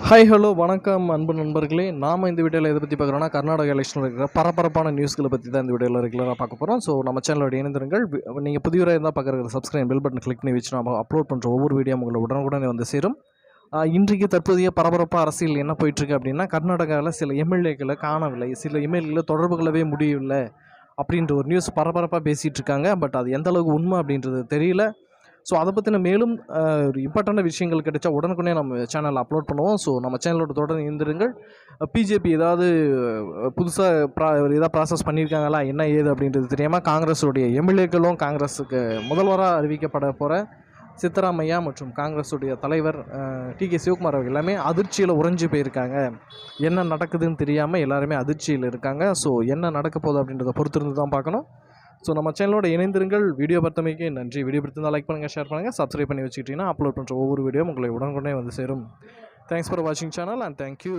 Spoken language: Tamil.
ஹாய் ஹலோ வணக்கம் அன்பு நண்பர்களே. நாம் இந்த வீடியோவில் எதை பற்றி பார்க்குறோன்னா, கர்நாடகா எலெக்ஷனில் இருக்கிற பரபரப்பான நியூஸ்களை பற்றி தான் இந்த வீடியோவில் ரெகுலராக பார்க்க போகிறோம். ஸோ நம்ம சேனலோட இணைந்திருங்கள். நீங்கள் புதியவராக இருந்தால் பார்க்குற சப்ஸ்கிரைப் பெல் பட்டன் கிளிக் பண்ணி வச்சு நம்ம அப்லோட் பண்ணுற ஒவ்வொரு வீடியோ உங்களை உடனுக்குடனே வந்து சேரும். இன்றைக்கு தற்போதைய பரபரப்பாக அரசியல் என்ன போயிட்டுருக்கு அப்படின்னா, கர்நாடகாவில் சில எம்எல்ஏக்களை காணவில்லை, சில எம்எல்ஏக்களை தொடர்பு கொள்ளவே முடியவில்லை அப்படின்ற ஒரு நியூஸ் பரபரப்பாக பேசிகிட்டு இருக்காங்க. பட் அது எந்த அளவுக்கு உண்மை அப்படின்றது தெரியல. ஸோ அதை பற்றின மேலும் ஒரு இம்பார்ட்டண்ட்டான விஷயங்கள் கிடைச்சா உடனுக்குடனே நம்ம சேனலில் அப்லோட் பண்ணுவோம். ஸோ நம்ம சேனலோட தொடர்ந்து இருந்திருங்கள். பிஜேபி ஏதாவது புதுசாக ஏதாவது ப்ராசஸ் பண்ணியிருக்காங்களா என்ன ஏது அப்படின்றது தெரியாமல் காங்கிரஸுடைய எம்எல்ஏக்களும் காங்கிரஸுக்கு முதல்வராக அறிவிக்கப்பட போகிற சித்தராமையா மற்றும் காங்கிரஸுடைய தலைவர் டிகே சிவகுமார் அவர்கள் எல்லாமே அதிர்ச்சியில் உறைஞ்சி போயிருக்காங்க. என்ன நடக்குதுன்னு தெரியாமல் எல்லாருமே அதிர்ச்சியில் இருக்காங்க. ஸோ என்ன நடக்க போகுது அப்படின்றத பொறுத்திருந்து தான் பார்க்கணும். ஸோ நம்ம சேனலோட இணைந்திருங்கள். வீடியோ பார்த்தமைக்கு நன்றி. வீடியோ பிடிச்சிருந்தால் லைக் பண்ணுங்கள், ஷேர் பண்ணுங்கள், சப்ஸ்கிரைப் பண்ணி வச்சுக்கிட்டிங்கன்னா அப்லோட் பண்ணுற ஒவ்வொரு வீடியோ உங்களை உடனுக்குடனே வந்து சேரும். தேங்க்ஸ் ஃபார் வாட்சிங் சேனல் அண்ட் தேங்க்யூ.